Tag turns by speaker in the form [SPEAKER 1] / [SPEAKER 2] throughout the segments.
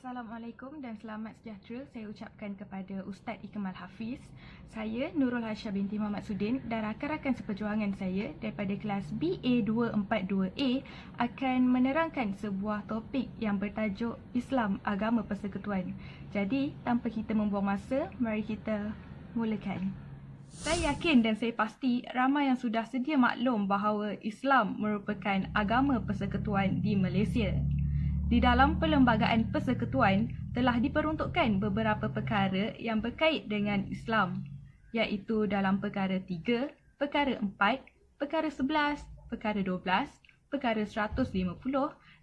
[SPEAKER 1] Assalamualaikum dan selamat sejahtera saya ucapkan kepada Ustaz Ikmal Hafiz. Saya Nurul Hasyah binti Muhammad Sudin dan rakan-rakan seperjuangan saya daripada kelas BA242A akan menerangkan sebuah topik yang bertajuk Islam Agama Persekutuan. Jadi, tanpa kita membuang masa, mari kita mulakan. Saya yakin dan saya pasti ramai yang sudah sedia maklum bahawa Islam merupakan agama persekutuan di Malaysia. Di dalam Perlembagaan Persekutuan telah diperuntukkan beberapa perkara yang berkait dengan Islam, iaitu dalam perkara 3, perkara 4, perkara 11, perkara 12, perkara 150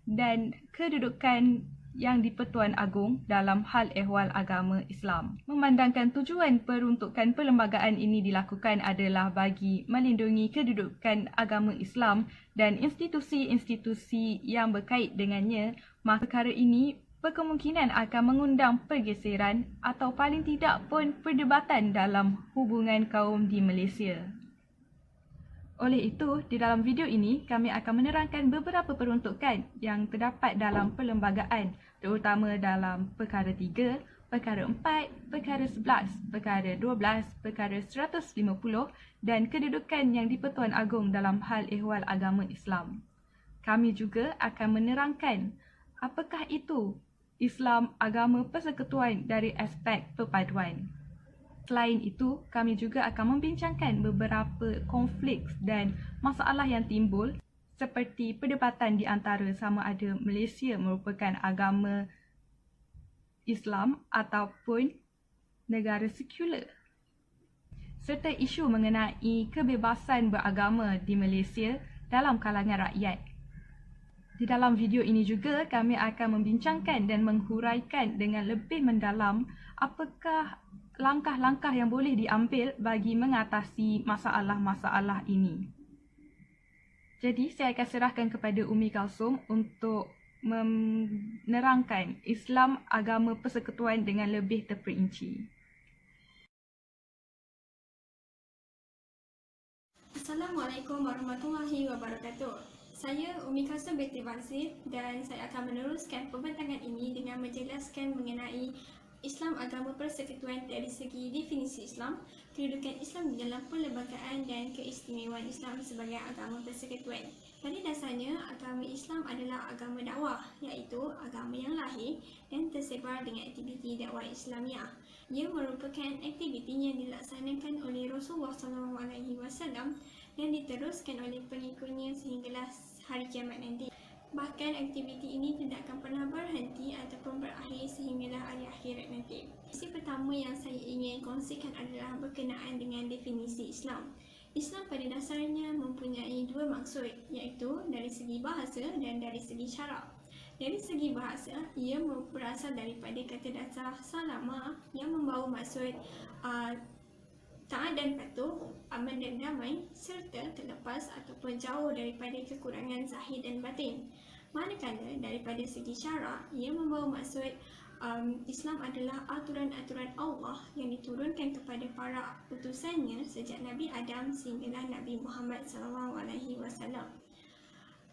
[SPEAKER 1] dan kedudukan yang di-Pertuan Agong dalam hal ehwal agama Islam. Memandangkan tujuan peruntukan perlembagaan ini dilakukan adalah bagi melindungi kedudukan agama Islam dan institusi-institusi yang berkait dengannya, maka perkara ini berkemungkinan akan mengundang pergeseran atau paling tidak pun perdebatan dalam hubungan kaum di Malaysia. Oleh itu, di dalam video ini, kami akan menerangkan beberapa peruntukan yang terdapat dalam perlembagaan, terutama dalam perkara 3, perkara 4, perkara 11, perkara 12, perkara 150 dan kedudukan yang di-Pertuan Agong dalam hal ehwal agama Islam. Kami juga akan menerangkan apakah itu Islam agama persekutuan dari aspek perpaduan. Selain itu, kami juga akan membincangkan beberapa konflik dan masalah yang timbul seperti perdebatan di antara sama ada Malaysia merupakan agama Islam ataupun negara sekular, serta isu mengenai kebebasan beragama di Malaysia dalam kalangan rakyat. Di dalam video ini juga kami akan membincangkan dan menghuraikan dengan lebih mendalam apakah langkah-langkah yang boleh diambil bagi mengatasi masalah-masalah ini. Jadi, saya akan serahkan kepada Umi Kalsum untuk menerangkan Islam agama persekutuan dengan lebih terperinci.
[SPEAKER 2] Assalamualaikum warahmatullahi wabarakatuh. Saya Umi Kalsum binti Basir dan saya akan meneruskan pembentangan ini dengan menjelaskan mengenai Islam agama persekutuan dari segi definisi Islam, kedudukan Islam di dalam perlembagaan dan keistimewaan Islam sebagai agama persekutuan. Pada dasarnya, agama Islam adalah agama dakwah, iaitu agama yang lahir dan tersebar dengan aktiviti dakwah Islamiah. Ia merupakan aktiviti yang dilaksanakan oleh Rasulullah SAW dan diteruskan oleh pengikutnya sehinggalah hari kiamat nanti. Bahkan aktiviti ini tidak akan pernah berhenti ataupun berakhir sehinggalah hari akhirat nanti. Sisi pertama yang saya ingin kongsikan adalah berkenaan dengan definisi Islam. Islam pada dasarnya mempunyai dua maksud, iaitu dari segi bahasa dan dari segi syarak. Dari segi bahasa, ia berasal daripada kata dasar salama yang membawa maksud taat dan patuh, aman dan damai, serta terlepas ataupun jauh daripada kekurangan zahir dan batin. Manakala daripada segi syarak, ia membawa maksud Islam adalah aturan-aturan Allah yang diturunkan kepada para utusannya sejak Nabi Adam sehinggalah Nabi Muhammad SAW.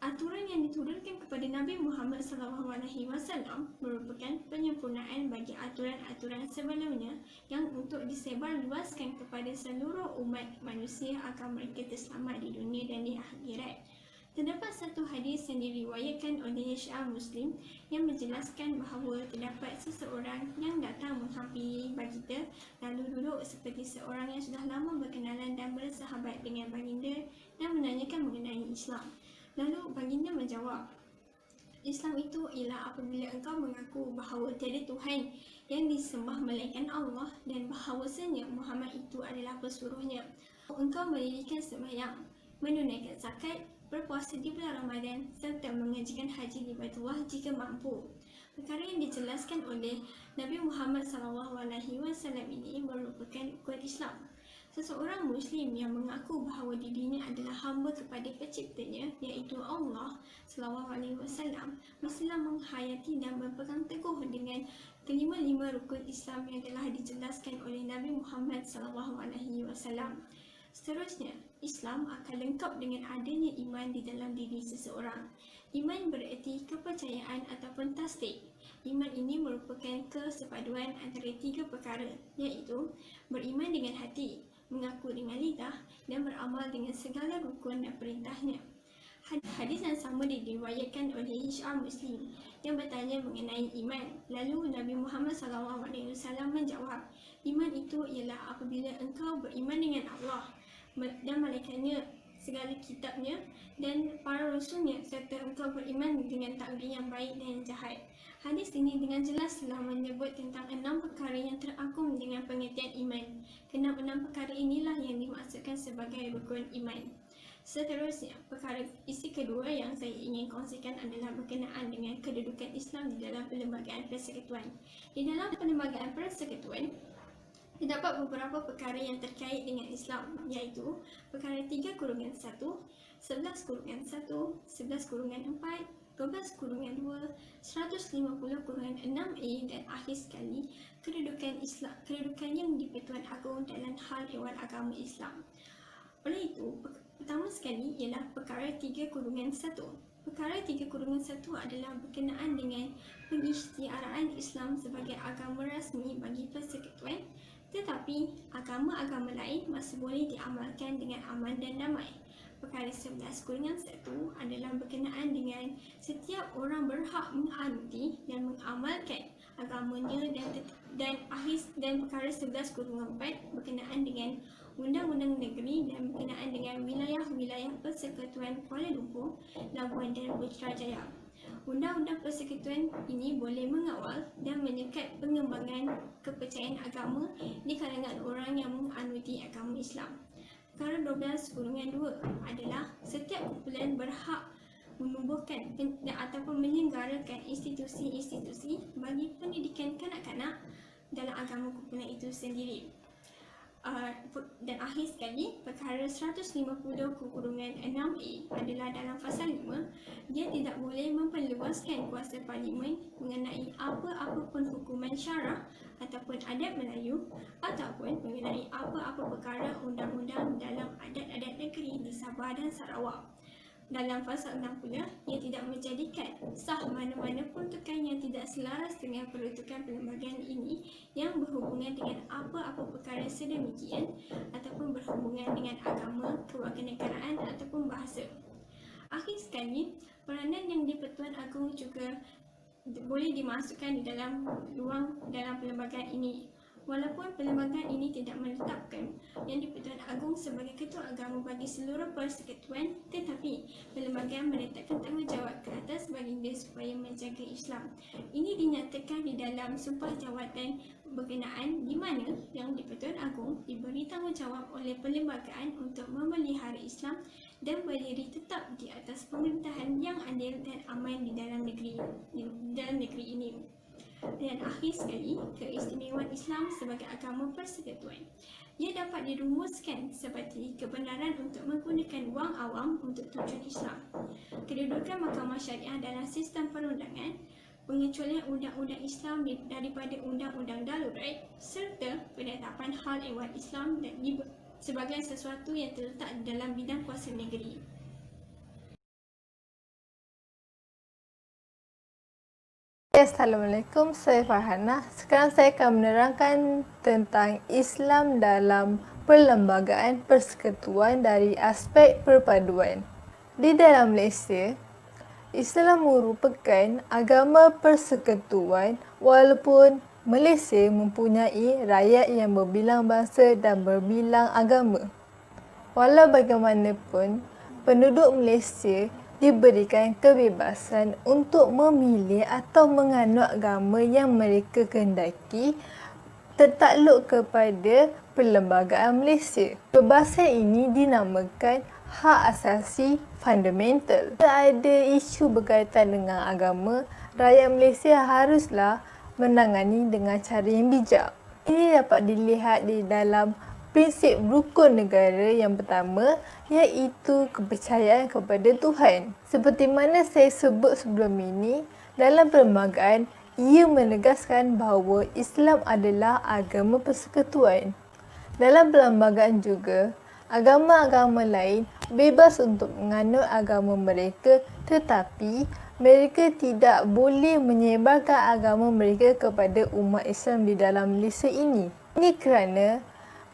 [SPEAKER 2] Aturan yang diturunkan kepada Nabi Muhammad SAW merupakan penyempurnaan bagi aturan-aturan sebelumnya yang untuk disebarluaskan kepada seluruh umat manusia agar mereka terselamat di dunia dan di akhirat. Terdapat satu hadis yang diriwayatkan oleh Syiah Muslim yang menjelaskan bahawa terdapat seseorang yang datang menghampiri baginda lalu duduk seperti seorang yang sudah lama berkenalan dan bersahabat dengan baginda dan menanyakan mengenai Islam. Lalu baginda menjawab, Islam itu ialah apabila engkau mengaku bahawa tiada Tuhan yang disembah melainkan Allah dan bahawasanya Muhammad itu adalah pesuruhnya. Engkau mendirikan sembahyang, menunaikan zakat, berpuasa di bulan Ramadan serta mengajikan haji di Baitullah jika mampu. Perkara yang dijelaskan oleh Nabi Muhammad SAW ini merupakan ukun Islam. Seseorang Muslim yang mengaku bahawa dirinya adalah hamba kepada penciptanya, iaitu Allah SAW, mestilah menghayati dan berpegang teguh dengan kelima-lima rukun Islam yang telah dijelaskan oleh Nabi Muhammad SAW. Seterusnya, Islam akan lengkap dengan adanya iman di dalam diri seseorang. Iman bererti kepercayaan ataupun tasdik. Iman ini merupakan kesepaduan antara 3 perkara, iaitu beriman dengan hati, mengaku dengan lidah dan beramal dengan segala rukun dan perintahnya. Hadis yang sama diriwayatkan oleh Hisham Muslim yang bertanya mengenai iman. Lalu Nabi Muhammad SAW menjawab, iman itu ialah apabila engkau beriman dengan Allah dan malaikatnya, segala kitabnya dan para rasulnya, serta engkau beriman dengan takdir yang baik dan yang jahat. Hadis ini dengan jelas telah menyebut tentang 6 perkara yang terangkum dengan pengertian iman. Keenam perkara inilah yang dimaksudkan sebagai rukun iman. Seterusnya, perkara isi kedua yang saya ingin kongsikan adalah berkenaan dengan kedudukan Islam di dalam perlembagaan persekutuan. Di dalam perlembagaan persekutuan, terdapat beberapa perkara yang terkait dengan Islam, iaitu perkara 3/1, 11/1, 11/4, 12/2, 150/6A dan akhir sekali kedudukan Islam, kedudukan yang di-Pertuan Agong dalam hal ehwal agama Islam. Oleh itu, pertama sekali ialah perkara 3/1. Perkara 3/1 adalah berkenaan dengan pengisytiharaan Islam sebagai agama rasmi bagi persekutuan, tetapi agama-agama lain masih boleh diamalkan dengan aman dan damai. Perkara 11/1 adalah berkenaan dengan setiap orang berhak menganuti dan mengamalkan agamanya dan perkara 11/4 berkenaan dengan undang-undang negeri dan berkenaan dengan wilayah-wilayah persekutuan Kuala Lumpur, Labuan dan Putrajaya. Undang-undang persekutuan ini boleh mengawal dan menyekat pengembangan kepercayaan agama di kalangan orang yang menganuti agama Islam. Perkara 12/2 adalah setiap kumpulan berhak menubuhkan ataupun menyelenggarakan institusi-institusi bagi pendidikan kanak-kanak dalam agama kumpulan itu sendiri. Dan akhir sekali, perkara 150/6A adalah dalam fasa 5, dia tidak boleh memperluaskan kuasa parlimen mengenai apa-apa pun hukuman syarah ataupun adat Melayu ataupun mengenai apa-apa perkara undang-undang dalam adat-adat negeri di Sabah dan Sarawak. Dalam fasa 6 pula, ia tidak menjadikan sah mana-mana peruntukan yang tidak selaras dengan peruntukan perlembagaan ini yang berhubungan dengan apa-apa perkara sedemikian ataupun berhubungan dengan agama, kewarganegaraan ataupun bahasa. Akhir sekali, peranan yang di-Pertuan Agong juga boleh dimasukkan di dalam ruang dalam perlembagaan ini. Walaupun perlembagaan ini tidak menetapkan Yang di-Pertuan Agong sebagai ketua agama bagi seluruh persekutuan, tetapi perlembagaan meletakkan tanggungjawab ke atas baginda supaya menjaga Islam. Ini dinyatakan di dalam sumpah jawatan berkenaan di mana Yang di-Pertuan Agong diberi tanggungjawab oleh perlembagaan untuk memelihara Islam dan berdiri tetap di atas pemerintahan yang adil dan aman di dalam negeri ini. Dan akhir sekali, keistimewaan Islam sebagai agama persekutuan. Ia dapat dirumuskan seperti kebenaran untuk menggunakan wang awam untuk tujuan Islam, kedudukan mahkamah syariah dalam sistem perundangan, pengecualian undang-undang Islam daripada undang-undang darurat, serta penetapan hal ehwal Islam dan sebagai sesuatu yang terletak dalam bidang kuasa negeri.
[SPEAKER 3] Assalamualaikum, saya Farhana. Sekarang saya akan menerangkan tentang Islam dalam perlembagaan persekutuan dari aspek perpaduan. Di dalam Malaysia, Islam merupakan agama persekutuan walaupun Malaysia mempunyai rakyat yang berbilang bangsa dan berbilang agama. Walau bagaimanapun, penduduk Malaysia diberikan kebebasan untuk memilih atau menganut agama yang mereka kehendaki tertakluk kepada Perlembagaan Malaysia. Kebebasan ini dinamakan hak asasi fundamental. Jika ada isu berkaitan dengan agama, rakyat Malaysia haruslah menangani dengan cara yang bijak. Ini dapat dilihat di dalam prinsip rukun negara yang pertama, iaitu kepercayaan kepada Tuhan. Seperti mana saya sebut sebelum ini, dalam perlembagaan, ia menegaskan bahawa Islam adalah agama persekutuan. Dalam perlembagaan juga, Agama-agama lain bebas untuk menganut agama mereka, tetapi mereka tidak boleh menyebarkan agama mereka kepada umat Islam di dalam Malaysia ini. Ini kerana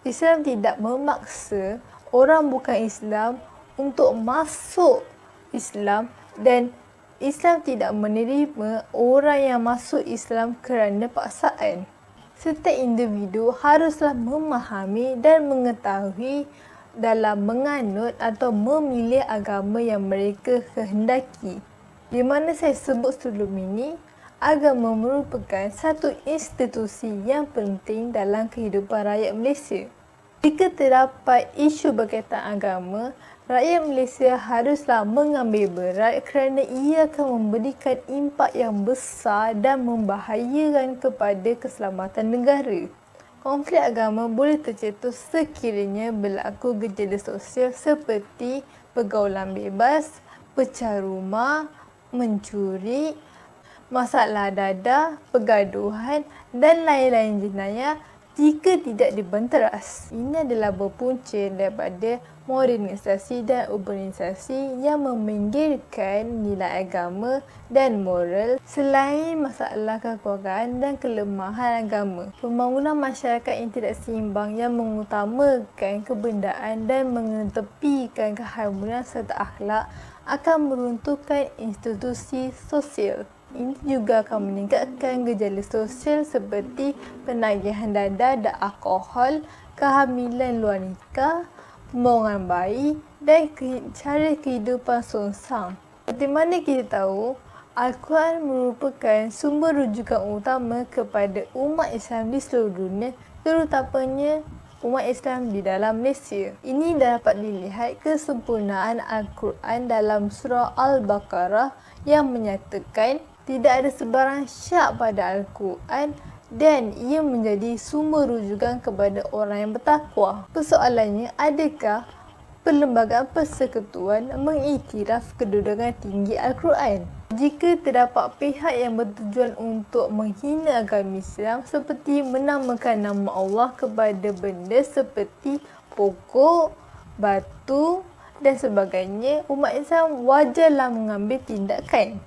[SPEAKER 3] Islam tidak memaksa orang bukan Islam untuk masuk Islam, dan Islam tidak menerima orang yang masuk Islam kerana paksaan. Setiap individu haruslah memahami dan mengetahui dalam menganut atau memilih agama yang mereka kehendaki. Di mana saya sebut sebelum ini, agama merupakan satu institusi yang penting dalam kehidupan rakyat Malaysia. Jika terdapat isu berkaitan agama, rakyat Malaysia haruslah mengambil berat kerana ia akan memberikan impak yang besar dan membahayakan kepada keselamatan negara. Konflik agama boleh tercetus sekiranya berlaku gejala sosial seperti pergaulan bebas, pecah rumah, mencuri, masalah dadah, pergaduhan dan lain-lain jenayah jika tidak dibenteras. Ini adalah berpunca daripada modernisasi dan urbanisasi yang meminggirkan nilai agama dan moral. Selain masalah kekeluargaan dan kelemahan agama, pembangunan masyarakat yang tidak seimbang yang mengutamakan kebendaan dan mengetepikan keharmonian serta akhlak akan meruntuhkan institusi sosial. Ini juga akan meningkatkan gejala sosial seperti penagihan dadah dan alkohol, kehamilan luar nikah, pembuangan bayi dan cara kehidupan songsang. Seperti mana kita tahu, Al-Quran merupakan sumber rujukan utama kepada umat Islam di seluruh dunia, terutamanya umat Islam di dalam Malaysia. Ini dapat dilihat kesempurnaan Al-Quran dalam surah Al-Baqarah yang menyatakan tidak ada sebarang syak pada Al-Quran dan ia menjadi sumber rujukan kepada orang yang bertakwa. Persoalannya, adakah Perlembagaan Persekutuan mengiktiraf kedudukan tinggi Al-Quran? Jika terdapat pihak yang bertujuan untuk menghina agama Islam seperti menamakan nama Allah kepada benda seperti pokok, batu dan sebagainya, umat Islam wajarlah mengambil tindakan.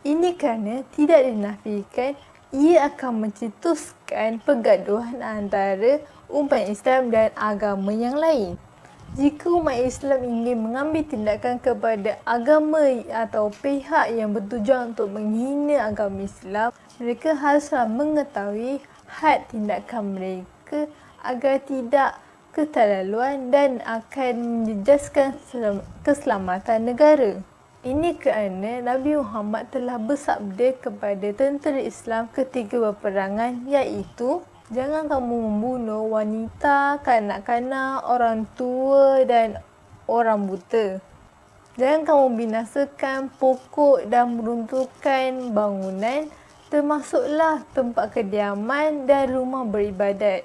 [SPEAKER 3] Ini kerana tidak dinafikan ia akan mencetuskan pergaduhan antara umat Islam dan agama yang lain. Jika umat Islam ingin mengambil tindakan kepada agama atau pihak yang bertujuan untuk menghina agama Islam, mereka haruslah mengetahui had tindakan mereka agar tidak keterlaluan dan akan menjejaskan keselamatan negara. Ini kerana Nabi Muhammad telah bersabda kepada tentera Islam ketika berperangan, iaitu jangan kamu membunuh wanita, kanak-kanak, orang tua dan orang buta. Jangan kamu binasakan pokok dan meruntuhkan bangunan, termasuklah tempat kediaman dan rumah beribadat.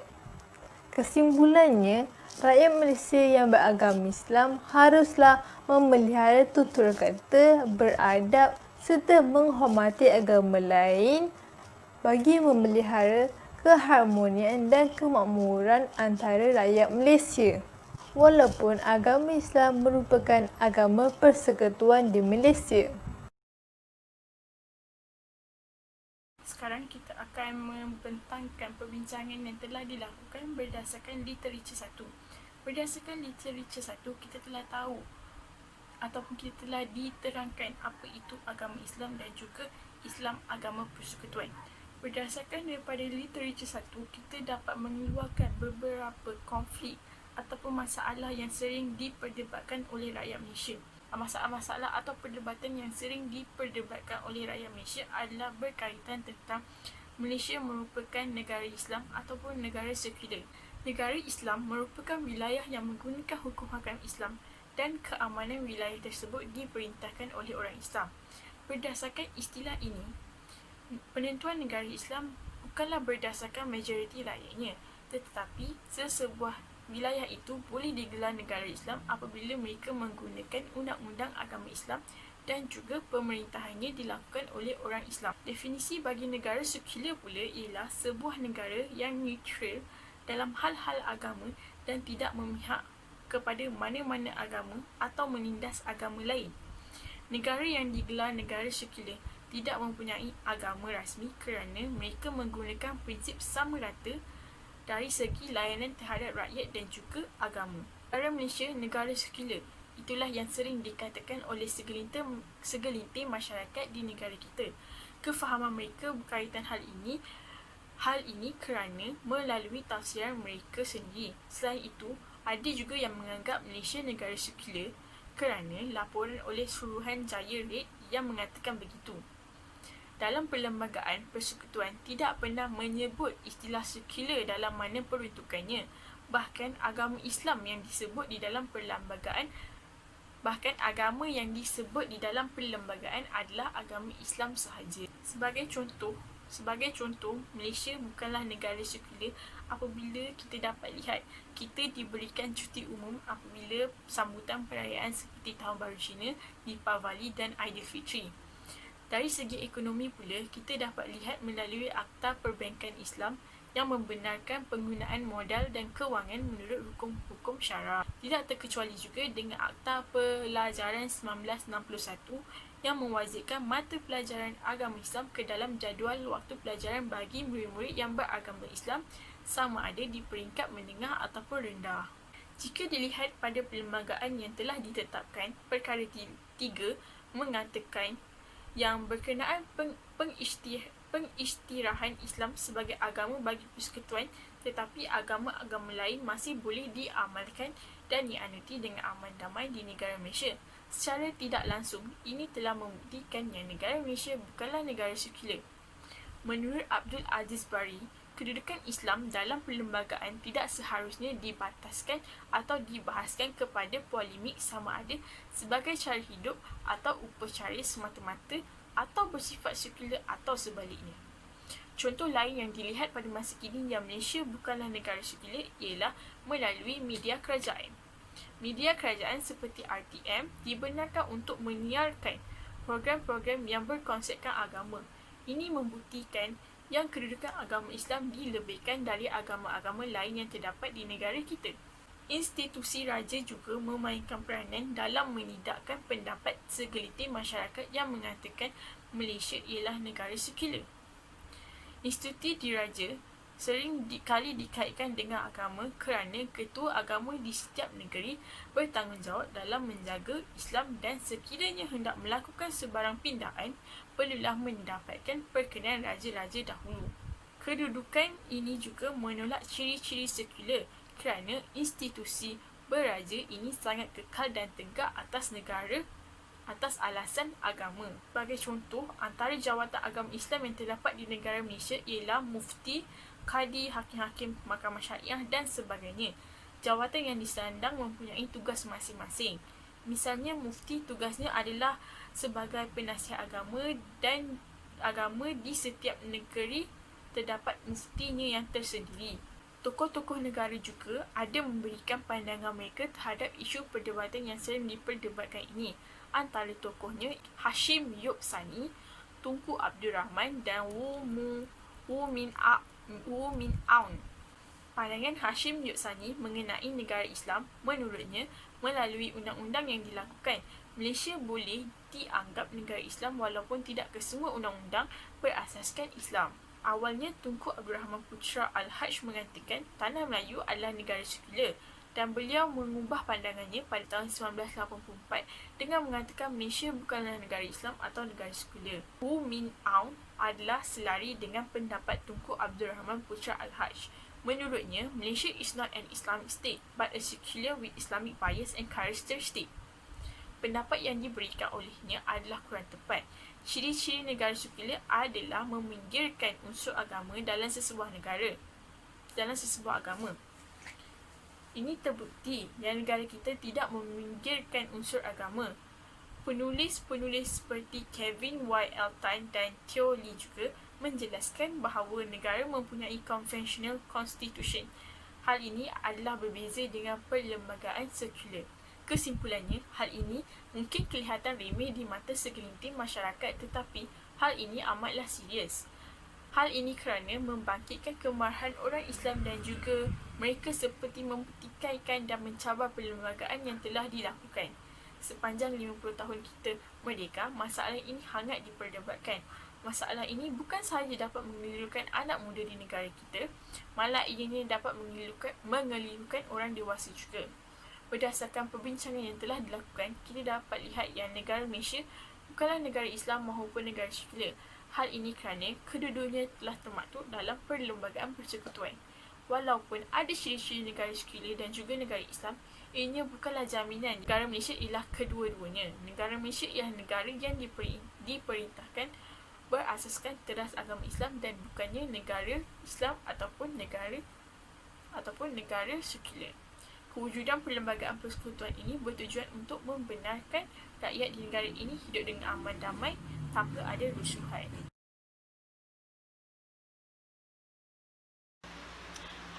[SPEAKER 3] Kesimpulannya, rakyat Malaysia yang beragama Islam haruslah memelihara tutur kata, beradab serta menghormati agama lain bagi memelihara keharmonian dan kemakmuran antara rakyat Malaysia. Walaupun agama Islam merupakan agama persekutuan di Malaysia.
[SPEAKER 1] Sekarang kita akan membentangkan perbincangan yang telah dilakukan berdasarkan literatur 1. Berdasarkan literatur 1, kita telah tahu ataupun kita telah diterangkan apa itu agama Islam dan juga Islam agama persekutuan. Berdasarkan daripada literatur 1, kita dapat mengeluarkan beberapa konflik ataupun masalah yang sering diperdebatkan oleh rakyat Malaysia. Masalah-masalah atau perdebatan yang sering diperdebatkan oleh rakyat Malaysia adalah berkaitan tentang Malaysia merupakan negara Islam ataupun negara sekular. Negara Islam merupakan wilayah yang menggunakan hukum hakam Islam dan keamanan wilayah tersebut diperintahkan oleh orang Islam. Berdasarkan istilah ini, penentuan negara Islam bukanlah berdasarkan majoriti rakyatnya, tetapi sesebuah wilayah itu boleh digelar negara Islam apabila mereka menggunakan undang-undang agama Islam dan juga pemerintahannya dilakukan oleh orang Islam. Definisi bagi negara sekular pula ialah sebuah negara yang neutral dalam hal-hal agama dan tidak memihak kepada mana-mana agama atau menindas agama lain. Negara yang digelar negara sekular tidak mempunyai agama rasmi kerana mereka menggunakan prinsip sama rata dari segi layanan terhadap rakyat dan juga agama. Negara Malaysia negara sekular. Itulah yang sering dikatakan oleh segelintir masyarakat di negara kita. Kefahaman mereka berkaitan hal ini kerana melalui tafsiran mereka sendiri. Selain itu, ada juga yang menganggap Malaysia negara sekular kerana laporan oleh Suruhan Jaya Red yang mengatakan begitu. Dalam Perlembagaan Persekutuan tidak pernah menyebut istilah sekular dalam mana peruntukannya. Bahkan agama Islam yang disebut di dalam perlembagaan adalah agama Islam sahaja. Sebagai contoh, Malaysia bukanlah negara sekular apabila kita dapat lihat kita diberikan cuti umum apabila sambutan perayaan seperti Tahun Baru Cina, Deepavali dan Aidilfitri. Dari segi ekonomi pula, kita dapat lihat melalui Akta Perbankan Islam yang membenarkan penggunaan modal dan kewangan menurut hukum-hukum syara. Tidak terkecuali juga dengan Akta Pelajaran 1961 yang mewajibkan mata pelajaran agama Islam ke dalam jadual waktu pelajaran bagi murid-murid yang beragama Islam sama ada di peringkat menengah ataupun rendah. Jika dilihat pada perlembagaan yang telah ditetapkan, perkara 3 mengatakan yang berkenaan pengistirahan Islam sebagai agama bagi persekutuan, tetapi agama-agama lain masih boleh diamalkan dan dianuti dengan aman damai di negara Malaysia. Secara tidak langsung, ini telah membuktikan yang negara Malaysia bukanlah negara sekular. Menurut Abdul Aziz Bari, kedudukan Islam dalam perlembagaan tidak seharusnya dibataskan atau dibahaskan kepada polemik sama ada sebagai cara hidup atau upacara semata-mata atau bersifat sekular atau sebaliknya. Contoh lain yang dilihat pada masa kini yang Malaysia bukanlah negara sekular ialah melalui media kerajaan. Media kerajaan seperti RTM dibenarkan untuk menyiarkan program-program yang berkonsepkan agama. Ini membuktikan yang kedudukan agama Islam dilebihkan dari agama-agama lain yang terdapat di negara kita. Institusi raja juga memainkan peranan dalam menidakkan pendapat segelintir masyarakat yang mengatakan Malaysia ialah negara sekular. Institusi diraja sering kali dikaitkan dengan agama kerana ketua agama di setiap negeri bertanggungjawab dalam menjaga Islam dan sekiranya hendak melakukan sebarang pindaan perlulah mendapatkan perkenan raja-raja dahulu. Kedudukan ini juga menolak ciri-ciri sekular kerana institusi beraja ini sangat kekal dan tegak atas negara atas alasan agama. Sebagai contoh, antara jawatan agama Islam yang terdapat di negara Malaysia ialah Mufti, Kadi, Hakim-Hakim Mahkamah Syariah dan sebagainya. Jawatan yang disandang mempunyai tugas masing-masing. Misalnya, Mufti tugasnya adalah sebagai penasihat agama dan agama di setiap negeri terdapat muftinya yang tersendiri. Tokoh-tokoh negara juga ada memberikan pandangan mereka terhadap isu perdebatan yang sering diperdebatkan ini. Antara tokohnya Hashim Yop Sani, Tunku Abdul Rahman dan Wu Min Aun. Pandangan Hashim Yop Sani mengenai negara Islam, menurutnya melalui undang-undang yang dilakukan, Malaysia boleh dianggap negara Islam walaupun tidak kesemua undang-undang berasaskan Islam. Awalnya, Tunku Abdul Rahman Putra Al-Hajj mengatakan Tanah Melayu adalah negara sekular dan beliau mengubah pandangannya pada tahun 1984 dengan mengatakan Malaysia bukanlah negara Islam atau negara sekular. Wu Min Aun adalah selari dengan pendapat Tunku Abdul Rahman Putra Al-Hajj. Menurutnya, Malaysia is not an Islamic state but a secular with Islamic bias and characteristic. Pendapat yang diberikan olehnya adalah kurang tepat. Ciri-ciri negara sekular adalah meminggirkan unsur agama dalam sesebuah agama. Ini terbukti yang negara kita tidak meminggirkan unsur agama. Penulis-penulis seperti Kevin Y. Elton dan Theo Lee juga menjelaskan bahawa negara mempunyai conventional constitution. Hal ini adalah berbeza dengan perlembagaan sekular. Kesimpulannya, hal ini mungkin kelihatan remeh di mata segelintir masyarakat tetapi hal ini amatlah serius. Hal ini kerana membangkitkan kemarahan orang Islam dan juga
[SPEAKER 4] Mereka seperti mempertikaikan dan mencabar perlembagaan yang telah dilakukan. Sepanjang 50 tahun kita merdeka, masalah ini hangat diperdebatkan. Masalah ini bukan sahaja dapat menggelirukan anak muda di negara kita, malah ianya dapat menggelirukan orang dewasa juga. Berdasarkan perbincangan yang telah dilakukan, kita dapat lihat yang negara Malaysia bukanlah negara Islam maupun negara sekular. Hal ini kerana kedua-duanya telah termaktub dalam Perlembagaan Persekutuan. Walaupun ada ciri-ciri negara sekular dan juga negara Islam, ianya bukanlah jaminan negara Malaysia ialah kedua-duanya. Negara Malaysia ialah negara yang diperintahkan berasaskan teras agama Islam dan bukannya negara Islam ataupun negara sekular. Kewujudan Perlembagaan Persekutuan ini bertujuan untuk membenarkan rakyat di negara ini hidup dengan aman damai tanpa ada rusuhan.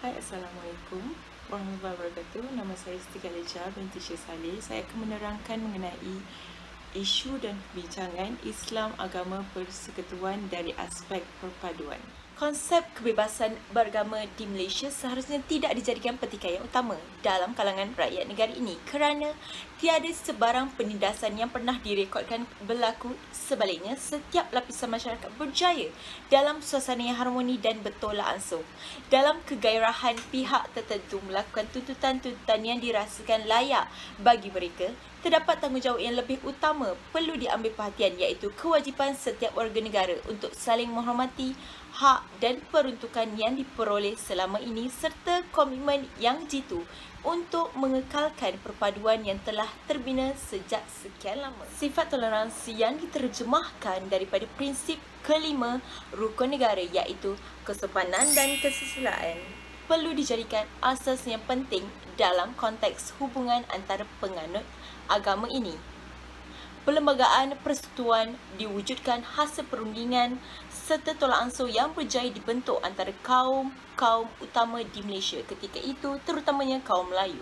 [SPEAKER 5] Hai, Assalamualaikum warahmatullahi wabarakatuh. Nama saya Siti Khadijah binti Syekh Saleh. Saya akan menerangkan mengenai isu dan perbincangan Islam agama persekutuan dari aspek perpaduan. Konsep kebebasan beragama di Malaysia seharusnya tidak dijadikan pertikaian utama dalam kalangan rakyat negara ini kerana tiada sebarang penindasan yang pernah direkodkan berlaku. Sebaliknya, setiap lapisan masyarakat berjaya dalam suasana yang harmoni dan bertolak ansur. Dalam kegairahan pihak tertentu melakukan tuntutan-tuntutan yang dirasakan layak bagi mereka, terdapat tanggungjawab yang lebih utama perlu diambil perhatian, iaitu kewajipan setiap warga negara untuk saling menghormati hak dan peruntukan yang diperoleh selama ini serta komitmen yang jitu untuk mengekalkan perpaduan yang telah terbina sejak sekian lama. Sifat toleransi yang diterjemahkan daripada prinsip kelima rukun negara, iaitu kesopanan dan kesusilaan, perlu dijadikan asas yang penting dalam konteks hubungan antara penganut agama ini. Perlembagaan persekutuan diwujudkan hasil perundingan serta tolak ansur yang berjaya dibentuk antara kaum utama di Malaysia ketika itu, terutamanya kaum Melayu.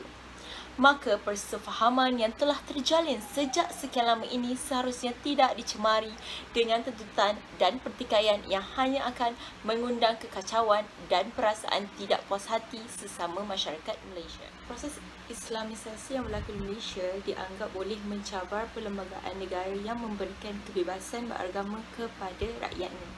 [SPEAKER 5] Maka persefahaman yang telah terjalin sejak sekian lama ini seharusnya tidak dicemari dengan tuntutan dan pertikaian yang hanya akan mengundang kekacauan dan perasaan tidak puas hati sesama masyarakat Malaysia. Proses Islamisasi yang berlaku di Malaysia dianggap boleh mencabar perlembagaan negara yang memberikan kebebasan beragama kepada rakyatnya.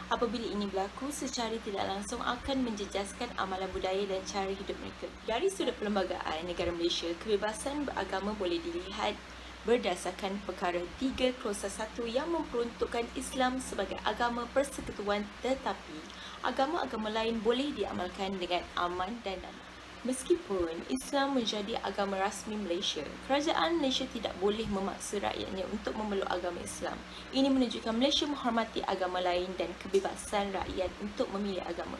[SPEAKER 5] Apabila ini berlaku, secara tidak langsung akan menjejaskan amalan budaya dan cara hidup mereka. Dari sudut perlembagaan negara Malaysia, kebebasan beragama boleh dilihat berdasarkan perkara 3 Klausa 1 yang memperuntukkan Islam sebagai agama persekutuan, tetapi agama-agama lain boleh diamalkan dengan aman dan damai. Meskipun Islam menjadi agama rasmi Malaysia, kerajaan Malaysia tidak boleh memaksa rakyatnya untuk memeluk agama Islam. Ini menunjukkan Malaysia menghormati agama lain dan kebebasan rakyat untuk memilih agama.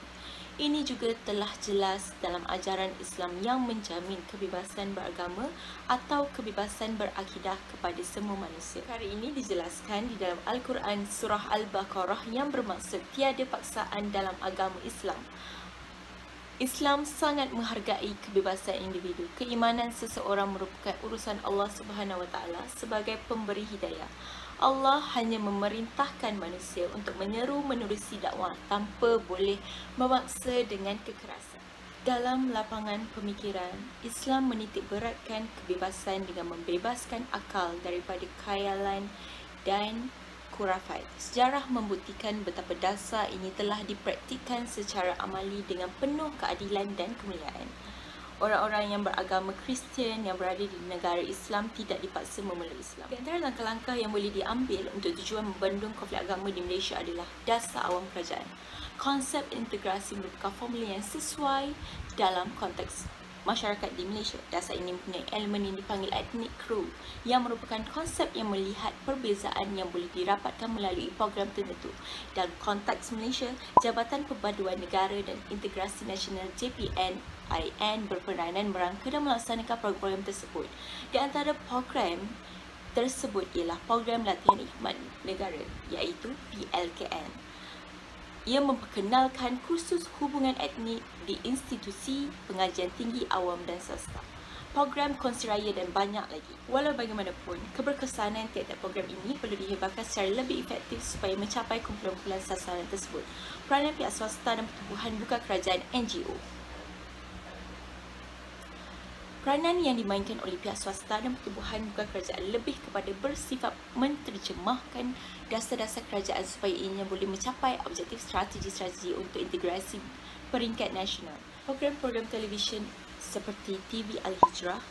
[SPEAKER 5] Ini juga telah jelas dalam ajaran Islam yang menjamin kebebasan beragama atau kebebasan berakidah kepada semua manusia. Perkara ini dijelaskan di dalam Al-Quran Surah Al-Baqarah yang bermaksud tiada paksaan dalam agama Islam. Islam sangat menghargai kebebasan individu. Keimanan seseorang merupakan urusan Allah Subhanahu Wa Taala sebagai pemberi hidayah. Allah hanya memerintahkan manusia untuk menyeru menerusi dakwah tanpa boleh memaksa dengan kekerasan. Dalam lapangan pemikiran, Islam menitik beratkan kebebasan dengan membebaskan akal daripada khayalan dan khurafat. Sejarah membuktikan betapa dasar ini telah dipraktikkan secara amali dengan penuh keadilan dan kemuliaan. Orang-orang yang beragama Kristian yang berada di negara Islam tidak dipaksa memeluk Islam. Di antara langkah-langkah yang boleh diambil untuk tujuan membendung konflik agama di Malaysia adalah dasar awam kerajaan. Konsep integrasi merupakan formula yang sesuai dalam konteks masyarakat di Malaysia. Dasar ini mempunyai elemen yang dipanggil ethnic crew yang merupakan konsep yang melihat perbezaan yang boleh dirapatkan melalui program tertentu. Dalam konteks Malaysia, Jabatan Perpaduan Negara dan Integrasi Nasional JPNIN berperanan merangka dan melaksanakan program tersebut. Di antara program tersebut ialah program latihan hikmat negara, iaitu PLKN. Ia memperkenalkan kursus hubungan etnik di institusi pengajian tinggi awam dan swasta, program kongsi raya dan banyak lagi. Walau bagaimanapun, keberkesanan tiap-tiap program ini perlu dihebatkan secara lebih efektif supaya mencapai kumpulan-kumpulan sasaran tersebut. Peranan pihak swasta dan pertubuhan bukan kerajaan NGO. Peranan yang dimainkan oleh pihak swasta dan pertubuhan bukan kerajaan lebih kepada bersifat menterjemahkan dasar-dasar kerajaan supaya ianya boleh mencapai objektif strategi-strategi untuk integrasi peringkat nasional. Program-program televisyen seperti TV Al-Hijrah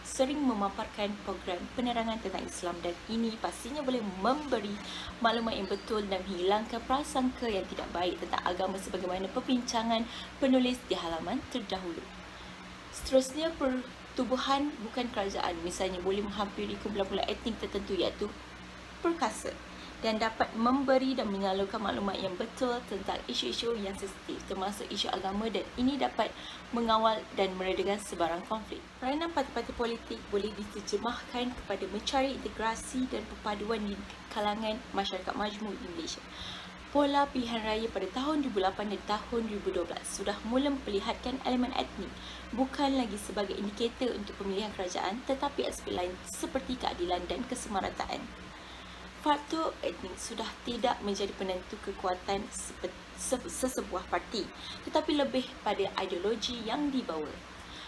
[SPEAKER 5] sering memaparkan program penerangan tentang Islam dan ini pastinya boleh memberi maklumat yang betul dan menghilangkan prasangka yang tidak baik tentang agama sebagaimana perbincangan penulis di halaman terdahulu. Seterusnya, pertubuhan bukan kerajaan misalnya boleh menghampiri kumpulan-kumpulan etnik tertentu iaitu perkasa dan dapat memberi dan menyalurkan maklumat yang betul tentang isu-isu yang sensitif termasuk isu agama dan ini dapat mengawal dan meredakan sebarang konflik. Peranan parti-parti politik boleh diterjemahkan kepada mencari integrasi dan perpaduan di kalangan masyarakat majmuk di Malaysia. Pola pilihan raya pada tahun 2008 dan tahun 2012 sudah mula memperlihatkan elemen etnik bukan lagi sebagai indikator untuk pemilihan kerajaan tetapi aspek lain seperti keadilan dan kesemarataan. Faktor etnik sudah tidak menjadi penentu kekuatan sesebuah parti tetapi lebih pada ideologi yang dibawa.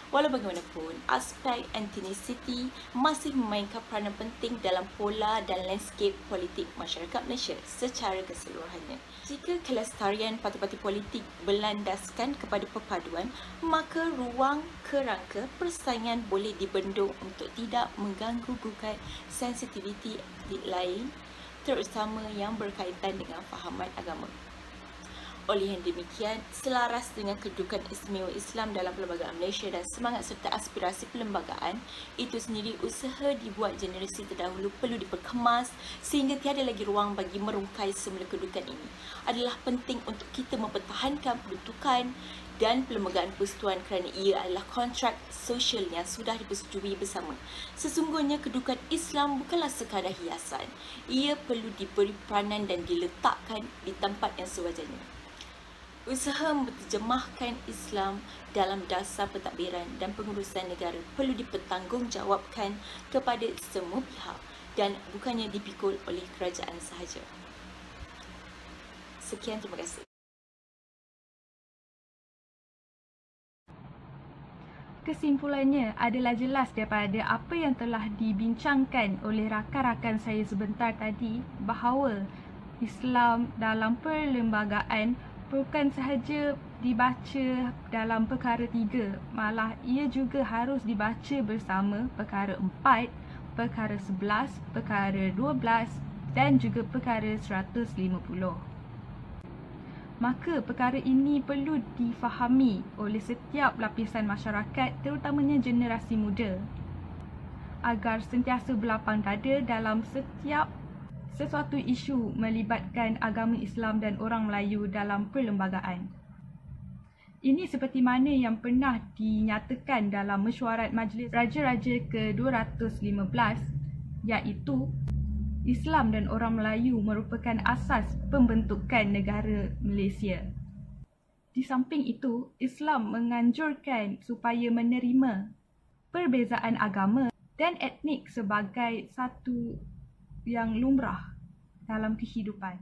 [SPEAKER 5] Walau bagaimanapun, aspek ethnicity masih memainkan peranan penting dalam pola dan landscape politik masyarakat Malaysia secara keseluruhannya. Jika kelestarian parti-parti politik berlandaskan kepada perpaduan, maka ruang kerangka persaingan boleh dibendung untuk tidak mengganggu-gugat sensitiviti lain, terutama yang berkaitan dengan fahaman agama. Oleh yang demikian, selaras dengan kedudukan istimewa Islam dalam perlembagaan Malaysia dan semangat serta aspirasi perlembagaan, itu sendiri usaha dibuat generasi terdahulu perlu diperkemas sehingga tiada lagi ruang bagi merungkai semula kedudukan ini. Adalah penting untuk kita mempertahankan kedudukan dan perlembagaan persekutuan kerana ia adalah kontrak sosial yang sudah dipersetujui bersama. Sesungguhnya kedudukan Islam bukanlah sekadar hiasan. Ia perlu diberi peranan dan diletakkan di tempat yang sewajarnya. Usaha menterjemahkan Islam dalam dasar pentadbiran dan pengurusan negara perlu dipertanggungjawabkan kepada semua pihak dan bukannya dipikul oleh kerajaan sahaja. Sekian, terima kasih.
[SPEAKER 1] Kesimpulannya adalah jelas daripada apa yang telah dibincangkan oleh rakan-rakan saya sebentar tadi bahawa Islam dalam perlembagaan bukan sahaja dibaca dalam perkara 3, malah ia juga harus dibaca bersama perkara 4, perkara 11, perkara 12 dan juga perkara 150. Maka perkara ini perlu difahami oleh setiap lapisan masyarakat, terutamanya generasi muda, agar sentiasa berlapang dada dalam setiap sesuatu isu melibatkan agama Islam dan orang Melayu dalam perlembagaan. Ini seperti mana yang pernah dinyatakan dalam mesyuarat Majlis Raja-Raja ke-215, iaitu Islam dan orang Melayu merupakan asas pembentukan negara Malaysia. Di samping itu, Islam menganjurkan supaya menerima perbezaan agama dan etnik sebagai satu yang lumrah dalam kehidupan.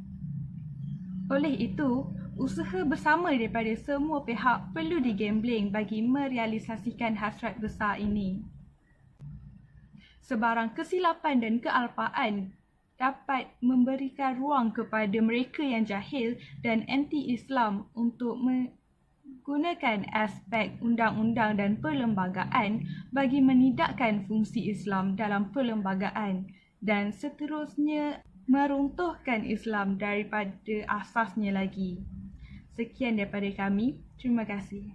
[SPEAKER 1] Oleh itu, usaha bersama daripada semua pihak perlu digambling bagi merealisasikan hasrat besar ini. Sebarang kesilapan dan kealpaan dapat memberikan ruang kepada mereka yang jahil dan anti-Islam untuk menggunakan aspek undang-undang dan perlembagaan bagi menidakkan fungsi Islam dalam perlembagaan dan seterusnya meruntuhkan Islam daripada asasnya lagi. Sekian daripada kami. Terima kasih.